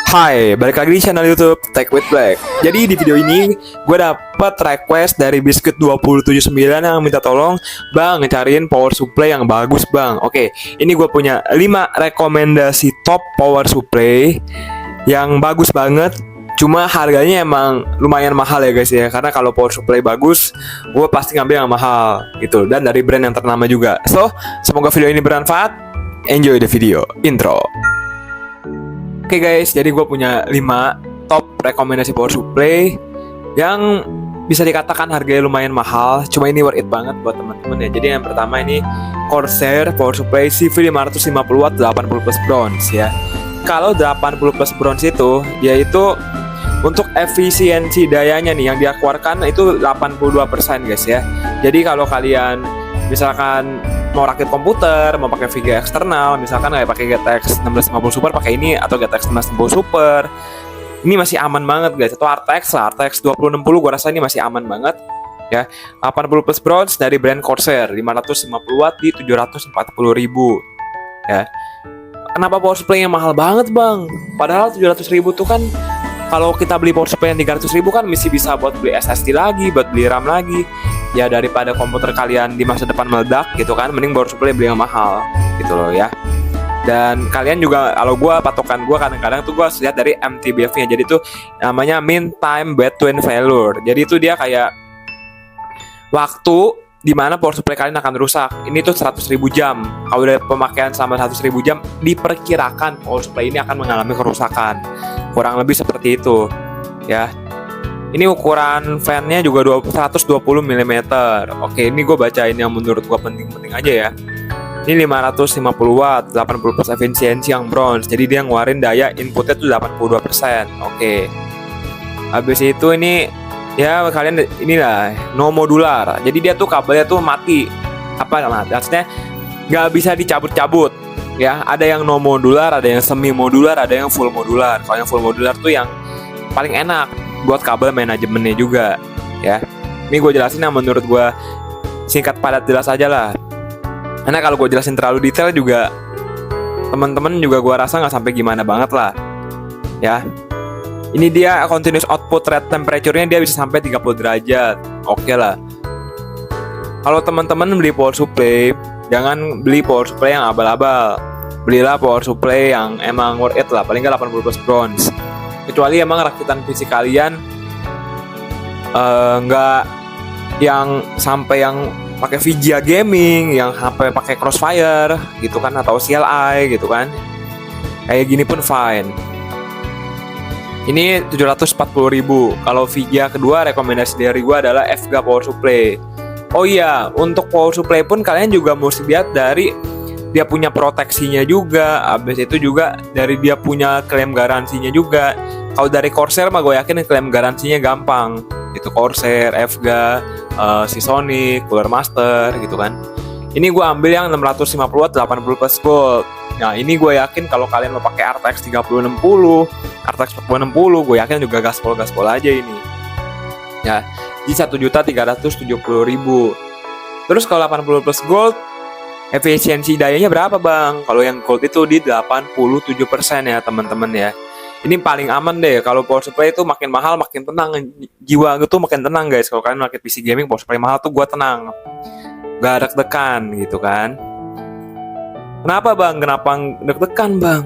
Hai, balik lagi di channel YouTube Tech with Black. Jadi di video ini gue dapet request dari Biscuit 2079 yang minta tolong, Bang, cariin power supply yang bagus, Bang. Oke, ini gue punya 5 rekomendasi top power supply yang bagus banget. Cuma harganya emang lumayan mahal ya guys ya. Karena kalau power supply bagus, gue pasti ngambil yang mahal gitu. Dan dari brand yang ternama juga. So, semoga video ini bermanfaat. Enjoy the video. Intro. Oke guys, jadi gue punya 5 top rekomendasi power supply yang bisa dikatakan harganya lumayan mahal, cuma ini worth it banget buat teman-teman ya. Jadi yang pertama ini Corsair power supply CV550W 80 plus bronze ya. Kalau 80 plus bronze itu, dia itu untuk efisiensi dayanya nih yang dia keluarkan itu 82% guys ya. Jadi kalau kalian misalkan mau rakit komputer, mau pakai VGA eksternal, misalkan kayak pakai GTX 1650 Super pakai ini atau GTX 1650 Super, ini masih aman banget guys. Atau RTX 2060 gue rasa ini masih aman banget ya. 80 plus bronze dari brand Corsair 550W di 740.000 ya. Kenapa power supply yang mahal banget bang? Padahal 700.000 tuh kan kalau kita beli power supply yang 300.000 kan masih bisa buat beli SSD lagi, buat beli RAM lagi. Ya daripada komputer kalian di masa depan meledak gitu kan, mending power supply beli yang mahal gitu loh ya. Dan kalian juga, kalau gue patokan gue kadang-kadang tuh gue lihat dari MTBF-nya. Jadi tuh namanya mean time between failure. Jadi itu dia kayak waktu di mana power supply kalian akan rusak. Ini tuh 100.000 jam. Kalau udah pemakaian selama 100.000 jam, diperkirakan power supply ini akan mengalami kerusakan. Kurang lebih seperti itu ya. Ini ukuran fan-nya juga 120 mm. Oke, ini gue bacain yang menurut gue penting-penting aja ya. Ini 550W, 80 plus efisiensi yang bronze. Jadi dia ngeluarin daya inputnya tuh 82%. Oke. Habis itu ini ya kalian inilah no modular. Jadi dia tuh kabelnya tuh mati. Apa namanya? Maksudnya nggak bisa dicabut-cabut. Ya, ada yang no modular, ada yang semi modular, ada yang full modular. Kalau yang full modular tuh yang paling enak buat kabel manajemennya juga ya. Ini gue jelasin yang menurut gue singkat padat jelas aja lah. Karena kalau gue jelasin terlalu detail juga teman-teman juga gue rasa nggak sampai gimana banget lah ya. Ini dia continuous output rate temperature-nya dia bisa sampai 30 derajat. Oke lah. Kalau teman-teman beli power supply, jangan beli power supply yang abal-abal. Belilah power supply yang emang worth it lah, paling nggak 80 plus bronze. Kecuali emang rakitan PC kalian nggak yang sampai yang pakai VGA gaming, yang sampai pakai Crossfire gitu kan, atau CLI gitu kan. Kayak gini pun fine. Ini 740.000. Kalau VGA kedua rekomendasi dari gua adalah FGA power supply. Oh iya, untuk power supply pun kalian juga mesti lihat dari dia punya proteksinya juga, habis itu juga dari dia punya klaim garansinya juga. Kalau dari Corsair mah gue yakin klaim garansinya gampang. Itu Corsair, FGA, Seasonic, Cooler Master gitu kan. Ini gue ambil yang 650W 80 plus gold. Nah ini gue yakin kalau kalian mau pakai RTX 3060, RTX 4060, gue yakin juga gaspol aja ini. Ya, di 1.370.000. Terus kalau 80 plus gold, efisiensi dayanya berapa bang? Kalau yang gold itu di 87% ya teman-teman ya. Ini paling aman deh. Kalau power supply itu makin mahal makin tenang. Jiwa gitu makin tenang guys. Kalau kalian rakit PC gaming power supply mahal tuh gue tenang. Gak deg-degan gitu kan. Kenapa bang? Kenapa deg-degan bang?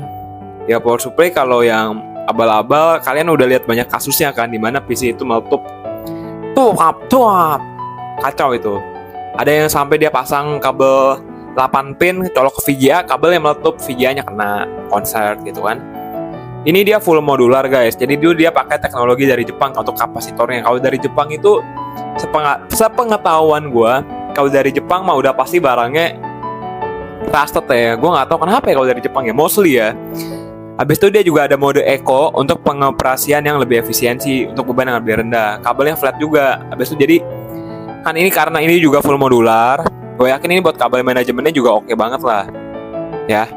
Ya power supply kalau yang abal-abal kalian udah lihat banyak kasusnya kan, dimana PC itu meletup. Tuap. Kacau itu. Ada yang sampai dia pasang kabel 8 pin colok ke VGA, kabel yang meletup, VGA-nya kena konsert gitu kan. Ini dia full modular guys. Jadi dia pakai teknologi dari Jepang untuk kapasitornya. Kalau dari Jepang itu sepengetahuan gue, kalau dari Jepang mah udah pasti barangnya trusted ya. Gue nggak tahu kenapa ya kalau dari Jepang ya, mostly ya. Habis itu dia juga ada mode eco untuk pengoperasian yang lebih efisiensi, untuk beban yang lebih rendah. Kabelnya flat juga. Habis itu jadi kan ini karena ini juga full modular. Gue yakin ini buat kabel manajemennya juga oke banget lah ya.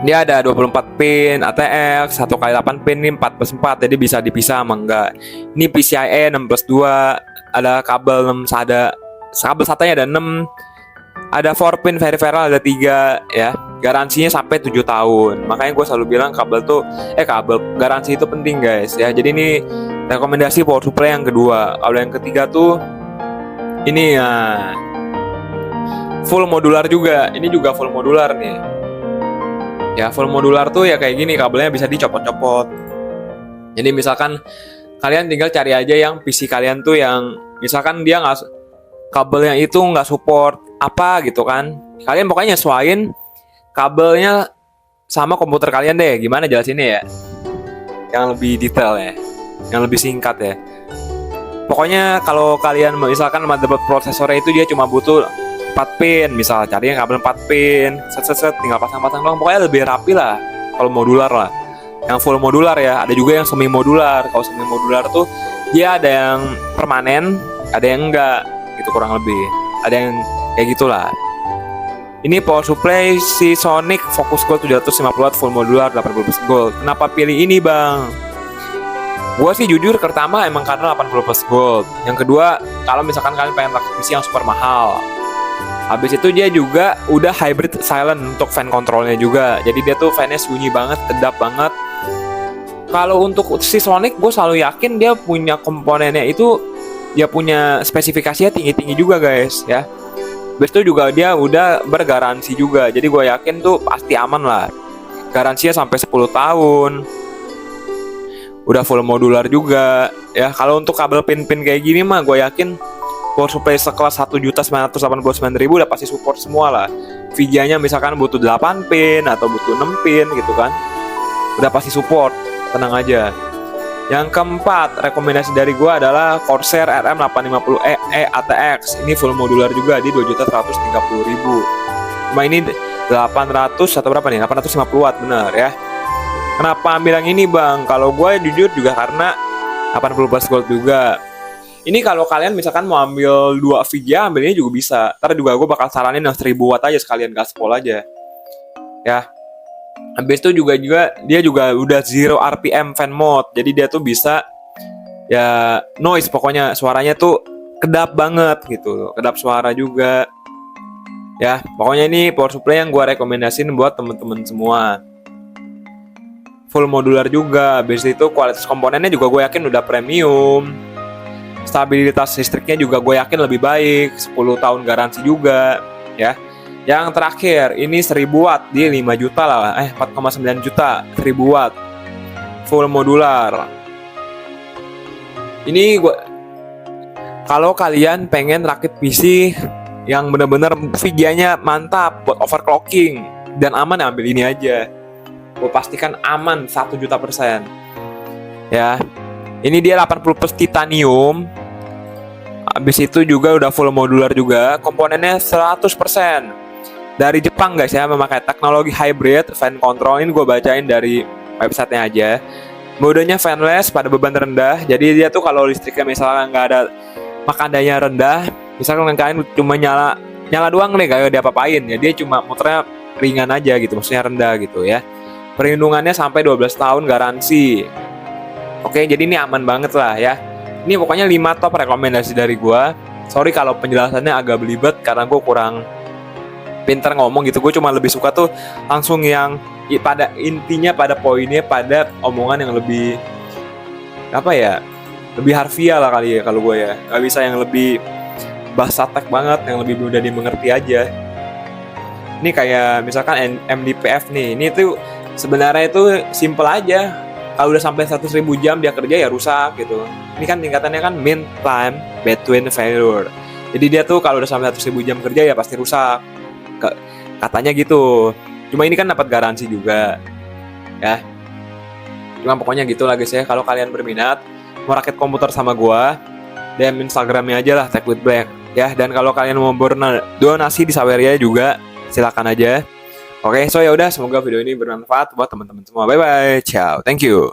Dia ada 24 pin ATX, 1x8 pin, ini 4+4, jadi bisa dipisah sama enggak. Ini PCIe 6+2, ada kabel 6, ada kabel SATA-nya ada 6, ada 4 pin peripheral ada 3 ya. garansinya sampai 7 tahun. Makanya gue selalu bilang kabel garansi itu penting guys ya. Jadi ini rekomendasi power supply yang kedua. Kalau yang ketiga tuh ini ya full modular juga. Ini juga full modular nih. Ya full modular tuh ya kayak gini, kabelnya bisa dicopot-copot. Jadi misalkan kalian tinggal cari aja yang PC kalian tuh yang misalkan dia nggak, kabelnya itu nggak support apa gitu kan. Kalian pokoknya nyesuaiin kabelnya sama komputer kalian deh. Gimana jelasinnya ya? Yang lebih detail ya, yang lebih singkat ya. Pokoknya kalau kalian misalkan motherboard prosesornya itu dia cuma butuh 4 pin, misal cari yang kabel 4 pin, set tinggal pasang-pasang doang. Pokoknya lebih rapi lah kalau modular lah. Yang full modular ya, ada juga yang semi modular. Kalau semi modular tuh dia ada yang permanen, ada yang enggak gitu kurang lebih. Ada yang kayak gitulah. Ini power supply si Sonic Focus Gold 750 watt full modular 80 plus gold. Kenapa pilih ini bang? Gue sih jujur pertama emang karena 80 plus gold. Yang kedua kalau misalkan kalian pengen pakai PC yang super mahal. Habis itu dia juga udah hybrid silent untuk fan kontrolnya juga. Jadi dia tuh fannya sunyi banget, kedap banget. Kalau untuk si Sonic gue selalu yakin dia punya komponennya itu, dia punya spesifikasinya tinggi-tinggi juga guys ya. Habis itu juga dia udah bergaransi juga. Jadi gue yakin tuh pasti aman lah. Garansinya sampai 10 tahun. Udah full modular juga. Ya kalau untuk kabel pin-pin kayak gini mah gue yakin power supply sekelas 1.989.000 udah pasti support semua lah. VGA-nya misalkan butuh 8 pin atau butuh 6 pin gitu kan. Udah pasti support. Tenang aja. Yang keempat, rekomendasi dari gue adalah Corsair RM850E ATX. Ini full modular juga di 2.130.000. Cuma ini 800 atau berapa nih? 850 watt bener ya. Kenapa ambil yang ini bang? Kalau gue jujur juga karena 80 plus gold juga. Ini kalau kalian misalkan mau ambil 2 VGA, ambil ini juga bisa. Ntar juga gue bakal saranin yang 1000 watt aja sekalian gaspol aja. Ya. Habis itu juga dia juga udah 0 RPM fan mode. Jadi dia tuh bisa ya noise, pokoknya suaranya tuh kedap banget gitu. Kedap suara juga. Ya, pokoknya ini power supply yang gue rekomendasiin buat temen-temen semua. Full modular juga. Habis itu kualitas komponennya juga gue yakin udah premium. Stabilitas listriknya juga gue yakin lebih baik. 10 tahun garansi juga ya. Yang terakhir, ini 1000 watt di 5 juta lah, 4,9 juta, 1000 watt full modular. Ini kalau kalian pengen rakit PC yang bener-bener VGA-nya mantap buat overclocking dan aman, ambil ini aja. Gue pastikan aman 1 juta %. Ya, ini dia 80 plus titanium. Habis itu juga udah full modular juga, komponennya 100%. Dari Jepang guys ya, memakai teknologi hybrid fan control. Ini gue bacain dari websitenya aja. Modenya fanless pada beban rendah. Jadi dia tuh kalau listriknya misalnya nggak ada, makandanya rendah, misalkan kalian cuma nyala doang nih, gak ada apa-apain ya, dia cuma muternya ringan aja gitu, maksudnya rendah gitu ya. Perlindungannya sampai 12 tahun garansi. Oke, jadi ini aman banget lah ya. Ini pokoknya 5 top rekomendasi dari gue. Sorry kalau penjelasannya agak belibet karena gue kurang pinter ngomong gitu. Gue cuma lebih suka tuh langsung yang pada intinya, pada poinnya, pada omongan yang lebih apa ya, lebih harfiah lah kali ya kalau gue ya. Gak bisa yang lebih bahasa tek banget, yang lebih mudah dimengerti aja. Ini kayak misalkan MDPF nih, ini tuh sebenarnya itu simple aja. Kalau udah sampai 100.000 jam dia kerja ya rusak gitu. Ini kan tingkatannya kan mean time between failure. Jadi dia tuh kalau udah sampai 100.000 jam kerja ya pasti rusak. Katanya gitu. Cuma ini kan dapat garansi juga ya. Cuma pokoknya gitu lah guys ya. Kalau kalian berminat mau rakit komputer sama gua, DM Instagramnya aja lah, Tech with Black ya. Dan kalau kalian mau donasi di Saweria juga silakan aja. Oke, so ya udah, semoga video ini bermanfaat buat teman-teman semua. Bye bye, ciao, thank you.